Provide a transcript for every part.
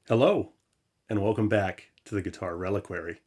Hello, and welcome back to the Guitar Reliquary.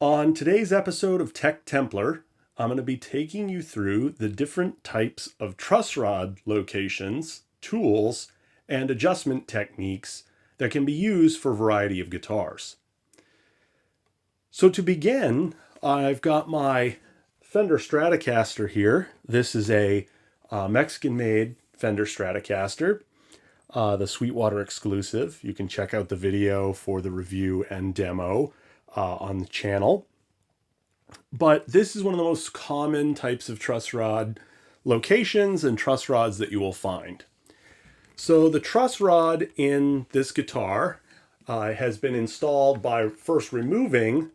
On today's episode of Tech Templar, I'm going to be taking you through the different types of truss rod locations, tools, and adjustment techniques that can be used for a variety of guitars. So to begin, I've got my Fender Stratocaster here. This is a Mexican-made Fender Stratocaster, the Sweetwater exclusive. You can check out the video for the review and demo on the channel. But this is one of the most common types of truss rod locations and truss rods that you will find. So the truss rod in this guitar has been installed by first removing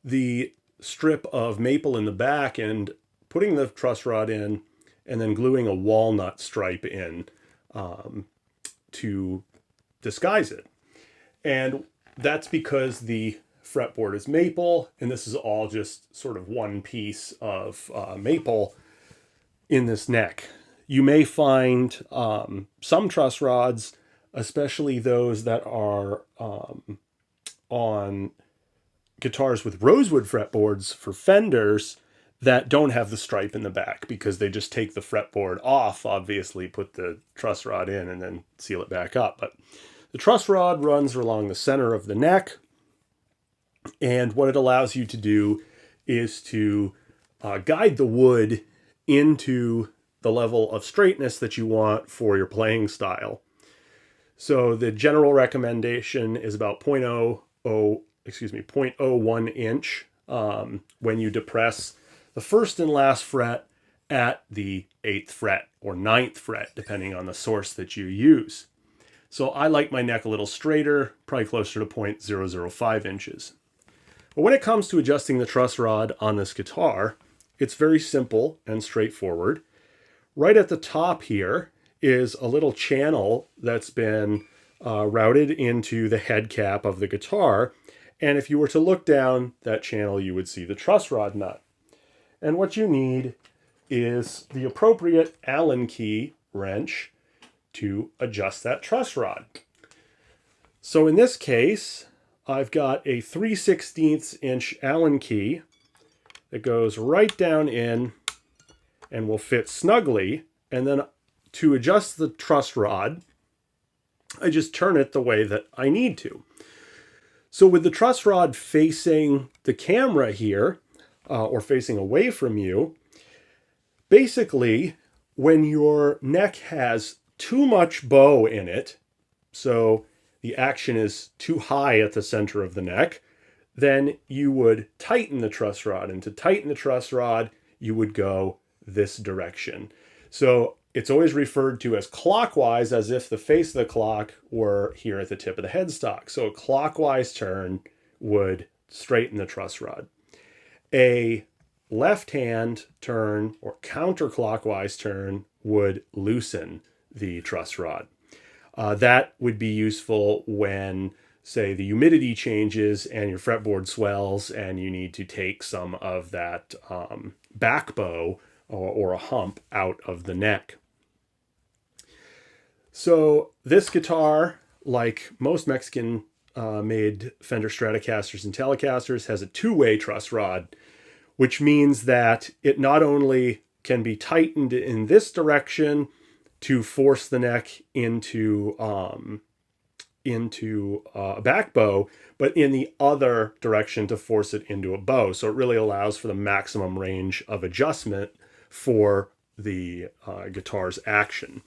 the strip of maple in the back and putting the truss rod in, and then gluing a walnut stripe in to disguise it. And that's because the fretboard is maple, and this is all just sort of one piece of maple in this neck. You may find some truss rods, especially those that are on guitars with rosewood fretboards for Fenders, that don't have the stripe in the back because they just take the fretboard off, obviously put the truss rod in and then seal it back up. But the truss rod runs along the center of the neck, and what it allows you to do is to guide the wood into the level of straightness that you want for your playing style. So the general recommendation is about 0.01 inch when you depress the first and last fret at the 8th fret or 9th fret, depending on the source that you use. So I like my neck a little straighter, probably closer to 0.005 inches. But when it comes to adjusting the truss rod on this guitar, it's very simple and straightforward. Right at the top here is a little channel that's been routed into the head cap of the guitar. And if you were to look down that channel, you would see the truss rod nut. And what you need is the appropriate Allen key wrench to adjust that truss rod. So in this case, I've got a 3/16 inch Allen key that goes right down in and will fit snugly. And then to adjust the truss rod, I just turn it the way that I need to. So with the truss rod facing the camera here, or facing away from you, basically when your neck has too much bow in it, so the action is too high at the center of the neck, then you would tighten the truss rod. And to tighten the truss rod, you would go this direction. So it's always referred to as clockwise, as if the face of the clock were here at the tip of the headstock. So a clockwise turn would straighten the truss rod. A left-hand turn or counterclockwise turn would loosen the truss rod. That would be useful when, say, the humidity changes and your fretboard swells and you need to take some of that back bow or a hump out of the neck. So this guitar, like most Mexican made Fender Stratocasters and Telecasters, has a two-way truss rod, which means that it not only can be tightened in this direction to force the neck into a back bow, but in the other direction to force it into a bow. So it really allows for the maximum range of adjustment for the guitar's action.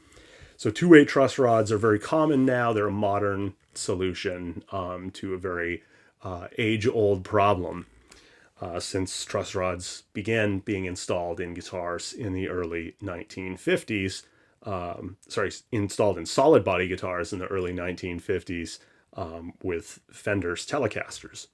So two-way truss rods are very common now. They're a modern solution to a very age-old problem since truss rods began being installed in guitars in the early 1950s. Installed in solid body guitars in the early 1950s with Fender's Telecasters.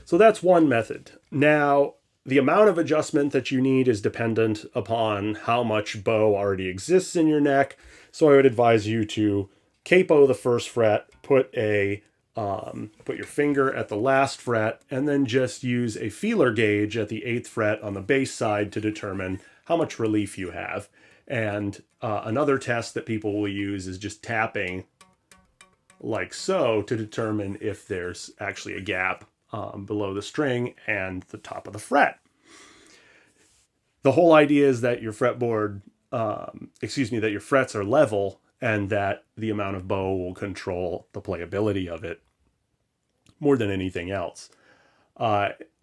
So that's one method. Now, the amount of adjustment that you need is dependent upon how much bow already exists in your neck. So I would advise you to capo the first fret, put your finger at the last fret, and then just use a feeler gauge at the 8th fret on the bass side to determine how much relief you have. And another test that people will use is just tapping like so to determine if there's actually a gap below the string and the top of the fret. The whole idea is that your fretboard, that your frets are level and that the amount of bow will control the playability of it more than anything else.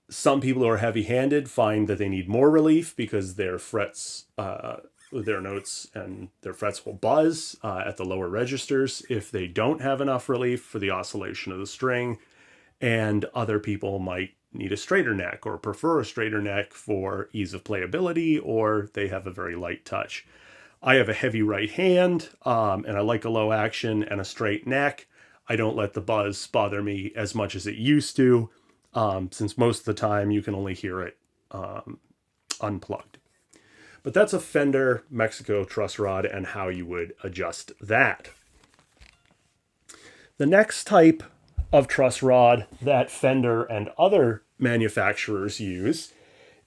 Some people who are heavy-handed find that they need more relief because their frets, their notes and their frets will buzz at the lower registers if they don't have enough relief for the oscillation of the string. And other people might need a straighter neck or prefer a straighter neck for ease of playability, or they have a very light touch. I have a heavy right hand, and I like a low action and a straight neck. I don't let the buzz bother me as much as it used to, since most of the time you can only hear it unplugged. But that's a Fender Mexico truss rod and how you would adjust that. The next type of truss rod that Fender and other manufacturers use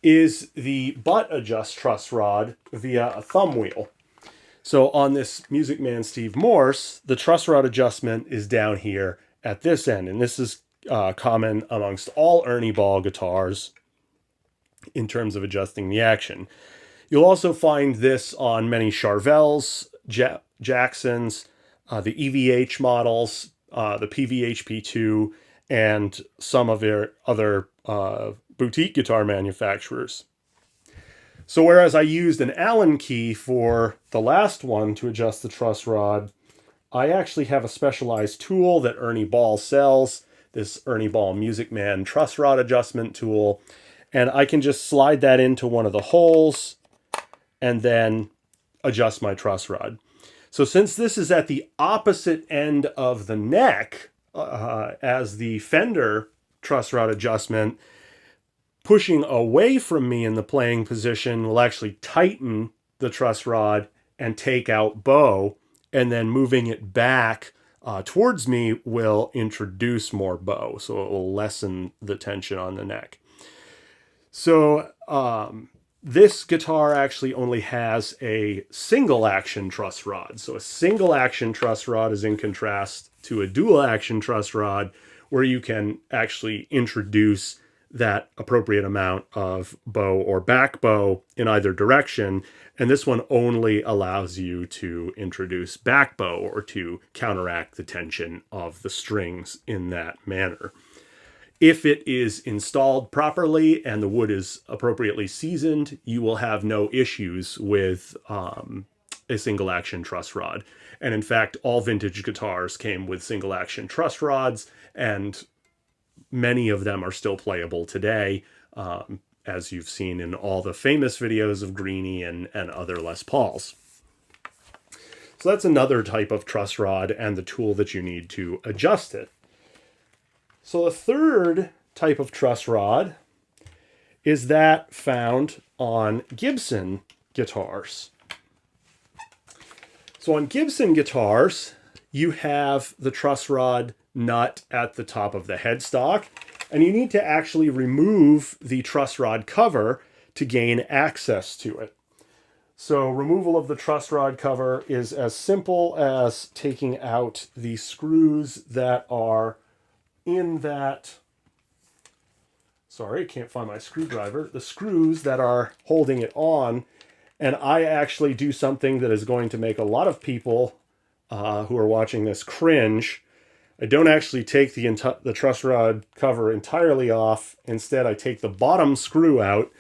is the butt adjust truss rod via a thumb wheel. So on this Music Man Steve Morse, the truss rod adjustment is down here at this end, and this is common amongst all Ernie Ball guitars in terms of adjusting the action. You'll also find this on many Charvels, Jacksons, the EVH models, the PVHP2, and some of their other boutique guitar manufacturers. So whereas I used an Allen key for the last one to adjust the truss rod, I actually have a specialized tool that Ernie Ball sells, this Ernie Ball Music Man truss rod adjustment tool, and I can just slide that into one of the holes and then adjust my truss rod. So since this is at the opposite end of the neck as the Fender truss rod adjustment, pushing away from me in the playing position will actually tighten the truss rod and take out bow, and then moving it back towards me will introduce more bow, so it will lessen the tension on the neck. So this guitar actually only has a single action truss rod. So a single action truss rod is in contrast to a dual action truss rod, where you can actually introduce that appropriate amount of bow or back bow in either direction. And this one only allows you to introduce back bow or to counteract the tension of the strings in that manner. If it is installed properly and the wood is appropriately seasoned, you will have no issues with a single action truss rod. And in fact, all vintage guitars came with single action truss rods, and many of them are still playable today, as you've seen in all the famous videos of Greenie and other Les Pauls. So that's another type of truss rod and the tool that you need to adjust it. So the third type of truss rod is that found on Gibson guitars. So on Gibson guitars, you have the truss rod nut at the top of the headstock, and you need to actually remove the truss rod cover to gain access to it. So removal of the truss rod cover is as simple as taking out the screws that are in that, sorry, I can't find my screwdriver, the screws that are holding it on. And I actually do something that is going to make a lot of people who are watching this cringe. I don't actually take the truss rod cover entirely off. Instead, I take the bottom screw out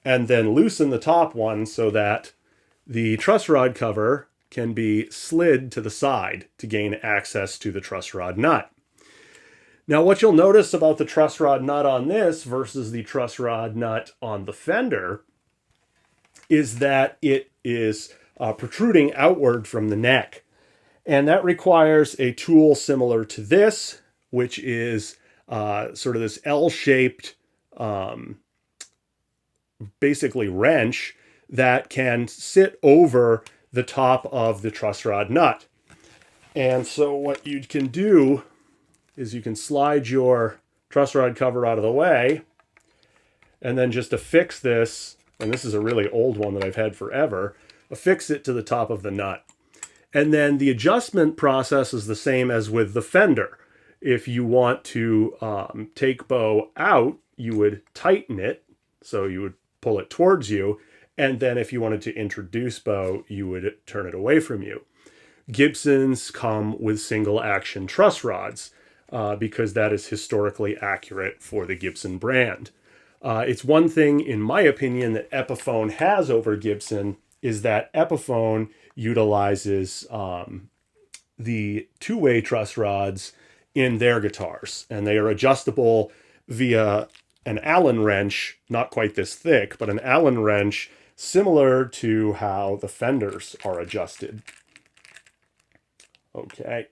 and then loosen the top one so that the truss rod cover can be slid to the side to gain access to the truss rod nut. Now, what you'll notice about the truss rod nut on this versus the truss rod nut on the Fender is that it is protruding outward from the neck. And that requires a tool similar to this, which is sort of this L-shaped basically wrench that can sit over the top of the truss rod nut. And so what you can do is you can slide your truss rod cover out of the way and then just affix this, and this is a really old one that I've had forever, affix it to the top of the nut. And then the adjustment process is the same as with the fender. If you want to take bow out, you would tighten it, so you would pull it towards you, and then if you wanted to introduce bow, you would turn it away from you. Gibsons come with single action truss rods because that is historically accurate for the Gibson brand. It's one thing, in my opinion, that Epiphone has over Gibson is that Epiphone utilizes the two-way truss rods in their guitars, and they are adjustable via an Allen wrench, not quite this thick, but an Allen wrench similar to how the fenders are adjusted. Okay,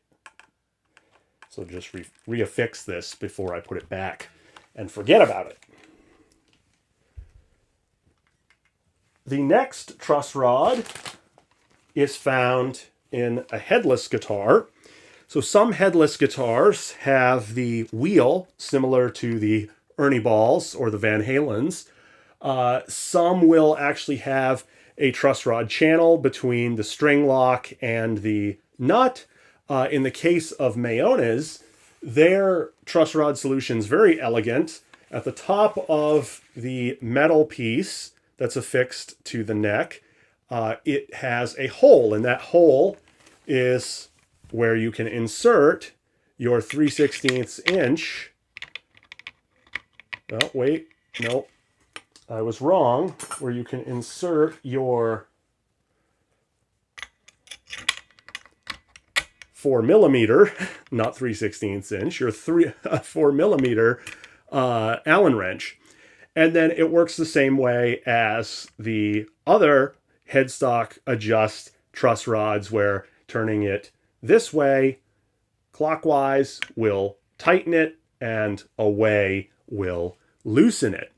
so just reaffix this before I put it back and forget about it. The next truss rod is found in a headless guitar. So some headless guitars have the wheel similar to the Ernie Balls or the Van Halens. Some will actually have a truss rod channel between the string lock and the nut. In the case of Mayones, their truss rod solution is very elegant. At the top of the metal piece that's affixed to the neck, it has a hole, and that hole is where you can insert your 3/16 inch. Oh, wait, no, I was wrong. Where you can insert your 4mm, not 3/16 inch, your 4mm Allen wrench. And then it works the same way as the other headstock adjust truss rods, where turning it this way, clockwise, will tighten it, and away will loosen it.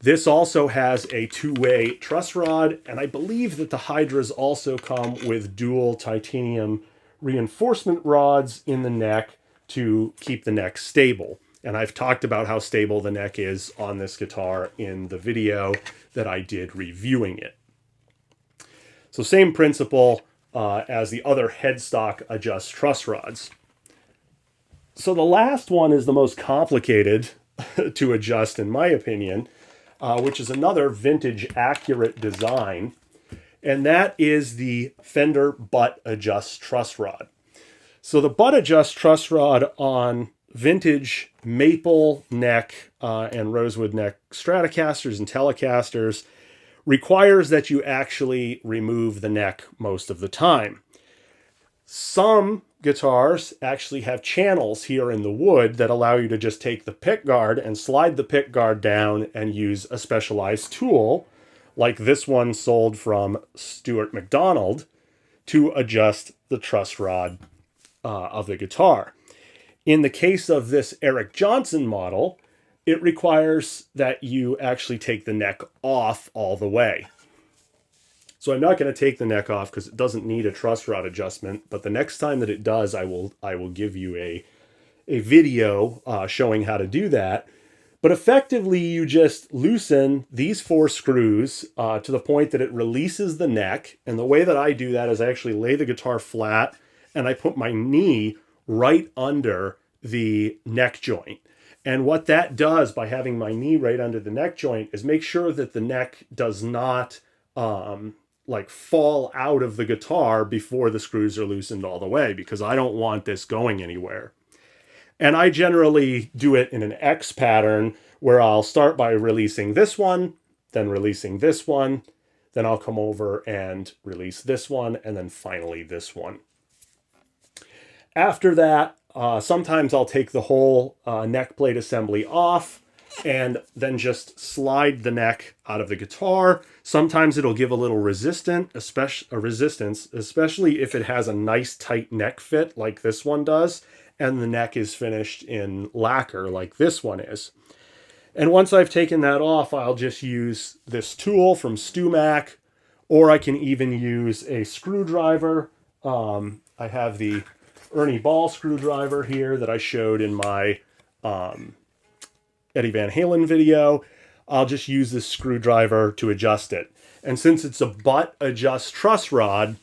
This also has a two-way truss rod, and I believe that the Hydras also come with dual titanium reinforcement rods in the neck to keep the neck stable. And I've talked about how stable the neck is on this guitar in the video that I did reviewing it. So same principle as the other headstock adjust truss rods. So the last one is the most complicated to adjust, in my opinion, which is another vintage accurate design, and that is the Fender butt adjust truss rod. So the butt adjust truss rod on vintage maple neck and rosewood neck Stratocasters and Telecasters requires that you actually remove the neck most of the time. Some guitars actually have channels here in the wood that allow you to just take the pick guard and slide the pick guard down and use a specialized tool, like this one sold from Stuart McDonald, to adjust the truss rod of the guitar. In the case of this Eric Johnson model, it requires that you actually take the neck off all the way. So I'm not going to take the neck off because it doesn't need a truss rod adjustment, but the next time that it does, I will give you a video showing how to do that. But effectively, you just loosen these 4 screws to the point that it releases the neck. And the way that I do that is I actually lay the guitar flat and I put my knee right under the neck joint. And what that does by having my knee right under the neck joint is make sure that the neck does not like fall out of the guitar before the screws are loosened all the way, because I don't want this going anywhere. And I generally do it in an X pattern where I'll start by releasing this one, then releasing this one, then I'll come over and release this one, and then finally this one. After that, sometimes I'll take the whole neck plate assembly off and then just slide the neck out of the guitar. Sometimes it'll give a little resistance, especially if it has a nice tight neck fit like this one does, and the neck is finished in lacquer like this one is. And once I've taken that off, I'll just use this tool from StewMac, or I can even use a screwdriver. I have the Ernie Ball screwdriver here that I showed in my Eddie Van Halen video. I'll just use this screwdriver to adjust it. And since it's a butt adjust truss rod,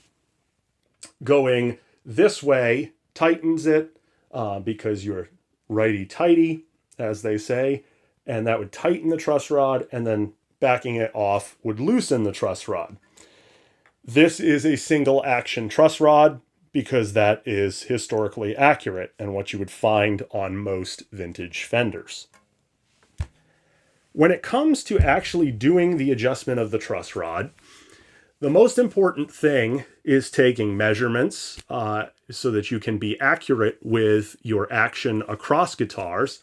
going this way tightens it because you're righty-tighty, as they say, and that would tighten the truss rod, and then backing it off would loosen the truss rod. This is a single action truss rod because that is historically accurate and what you would find on most vintage fenders. When it comes to actually doing the adjustment of the truss rod, the most important thing is taking measurements so that you can be accurate with your action across guitars.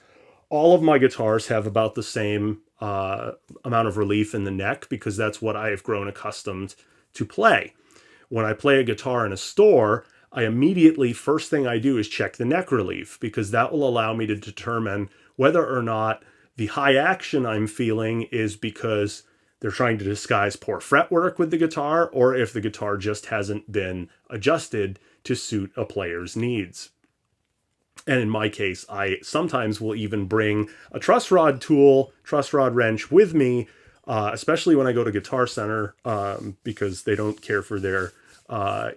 All of my guitars have about the same amount of relief in the neck because that's what I have grown accustomed to play. When I play a guitar in a store, I immediately, first thing I do is check the neck relief because that will allow me to determine whether or not the high action I'm feeling is because they're trying to disguise poor fretwork with the guitar, or if the guitar just hasn't been adjusted to suit a player's needs. And in my case, I sometimes will even bring a truss rod tool, truss rod wrench with me, especially when I go to Guitar Center, because they don't care for their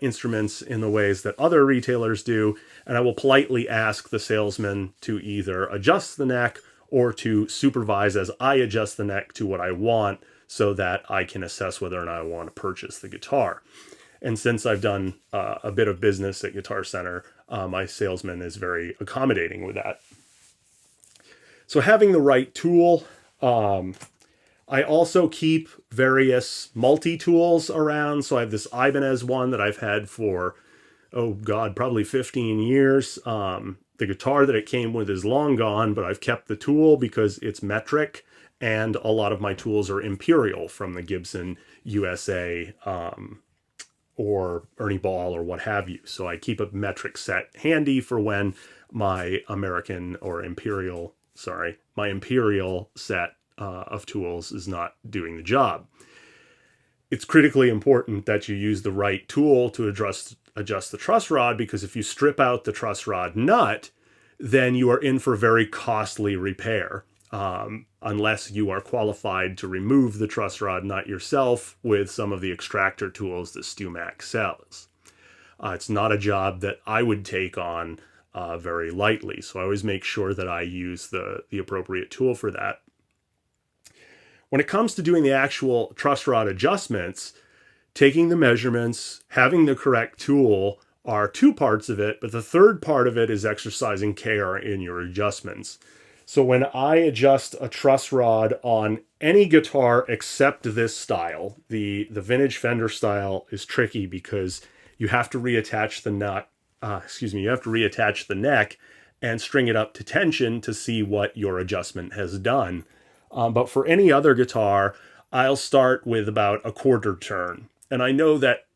instruments in the ways that other retailers do. And I will politely ask the salesman to either adjust the neck or to supervise as I adjust the neck to what I want so that I can assess whether or not I want to purchase the guitar. And since I've done a bit of business at Guitar Center, my salesman is very accommodating with that. So having the right tool, I also keep various multi-tools around. So I have this Ibanez one that I've had for, oh God, probably 15 years. The guitar that it came with is long gone, but I've kept the tool because it's metric, and a lot of my tools are Imperial from the Gibson USA or Ernie Ball or what have you. So I keep a metric set handy for when my Imperial set of tools is not doing the job. It's critically important that you use the right tool to adjust the truss rod, because if you strip out the truss rod nut, then you are in for very costly repair, unless you are qualified to remove the truss rod nut yourself with some of the extractor tools that StewMac sells. It's not a job that I would take on very lightly, so I always make sure that I use the appropriate tool for that. When it comes to doing the actual truss rod adjustments, taking the measurements, having the correct tool are two parts of it, but the third part of it is exercising care in your adjustments. So when I adjust a truss rod on any guitar except this style, the vintage Fender style is tricky because you have to reattach the you have to reattach the neck and string it up to tension to see what your adjustment has done. But for any other guitar, I'll start with about a quarter turn. And I know that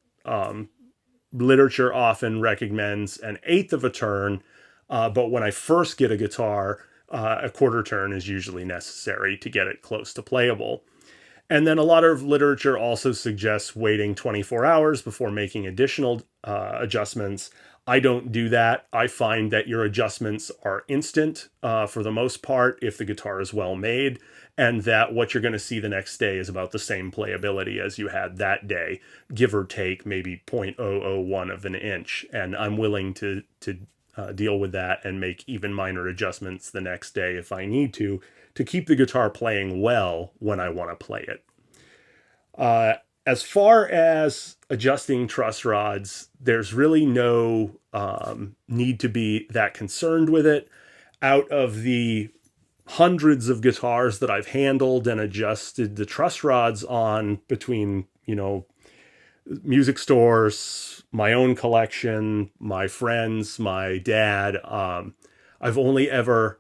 literature often recommends an eighth of a turn, but when I first get a guitar, a quarter turn is usually necessary to get it close to playable. And then a lot of literature also suggests waiting 24 hours before making additional adjustments. I don't do that. I find that your adjustments are instant for the most part if the guitar is well made, and that what you're going to see the next day is about the same playability as you had that day, give or take maybe 0.001 of an inch. And I'm willing to deal with that and make even minor adjustments the next day if I need to keep the guitar playing well when I want to play it. As far as adjusting truss rods, there's really no need to be that concerned with it. Out of the hundreds of guitars that I've handled and adjusted the truss rods on, between, music stores, my own collection, my friends, my dad, I've only ever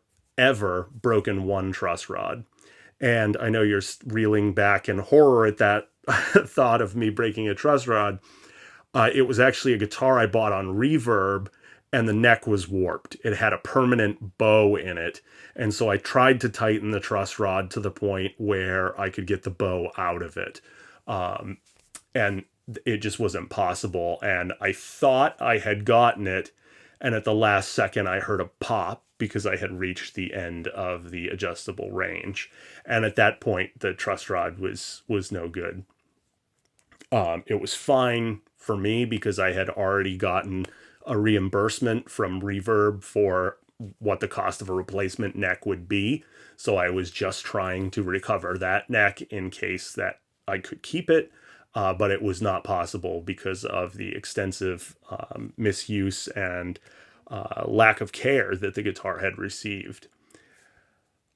broken one truss rod. And I know you're reeling back in horror at that thought of me breaking a truss rod. It was actually a guitar I bought on Reverb, and the neck was warped. It had a permanent bow in it. And so I tried to tighten the truss rod to the point where I could get the bow out of it. And it just wasn't possible. And I thought I had gotten it. And at the last second, I heard a pop because I had reached the end of the adjustable range. And at that point, the truss rod was no good. It was fine for me because I had already gotten a reimbursement from Reverb for what the cost of a replacement neck would be. So I was just trying to recover that neck in case that I could keep it. But it was not possible because of the extensive misuse and lack of care that the guitar had received.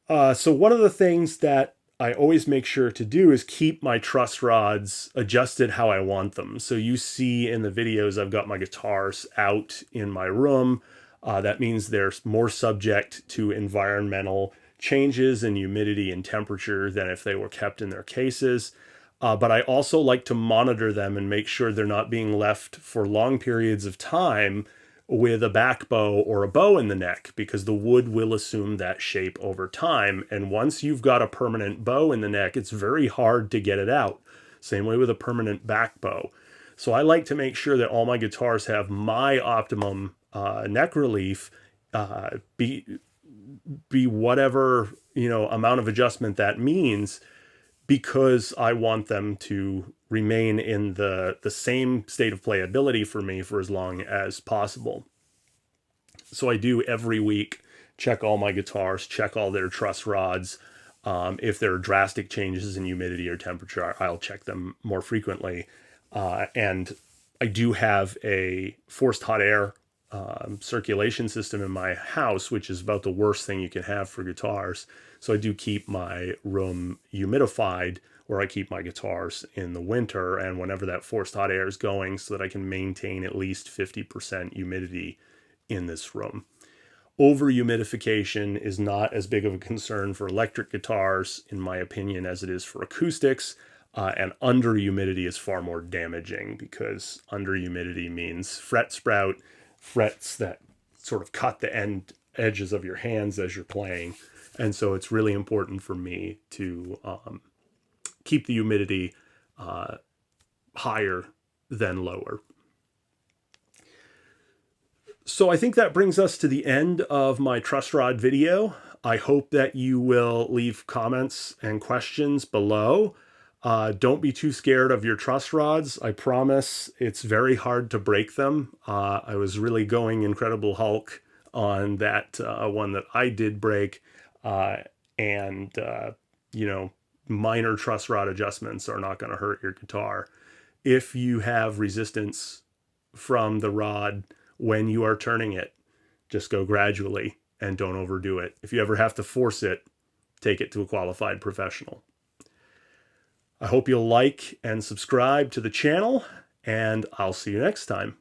So one of the things that I always make sure to do is keep my truss rods adjusted how I want them. So you see in the videos, I've got my guitars out in my room. That means they're more subject to environmental changes in humidity and temperature than if they were kept in their cases. But I also like to monitor them and make sure they're not being left for long periods of time with a back bow or a bow in the neck, because the wood will assume that shape over time. And once you've got a permanent bow in the neck, it's very hard to get it out. Same way with a permanent back bow. So I like to make sure that all my guitars have my optimum neck relief, be whatever, amount of adjustment that means, because I want them to remain in the same state of playability for me for as long as possible. So I do every week check all my guitars, check all their truss rods. If there are drastic changes in humidity or temperature, I'll check them more frequently. And I do have a forced hot air circulation system in my house, which is about the worst thing you can have for guitars. So I do keep my room humidified where I keep my guitars in the winter, and whenever that forced hot air is going, so that I can maintain at least 50% humidity in this room. Over humidification is not as big of a concern for electric guitars, in my opinion, as it is for acoustics. And under humidity is far more damaging, because under humidity means fret sprout, frets that sort of cut the edges of your hands as you're playing. And so it's really important for me to keep the humidity higher than lower. So I think that brings us to the end of my truss rod video. I hope that you will leave comments and questions below. Don't be too scared of your truss rods. I promise it's very hard to break them. I was really going Incredible Hulk on that one that I did break. Minor truss rod adjustments are not going to hurt your guitar. If you have resistance from the rod when you are turning it, just go gradually and don't overdo it. If you ever have to force it, take it to a qualified professional. I hope you'll like and subscribe to the channel, and I'll see you next time.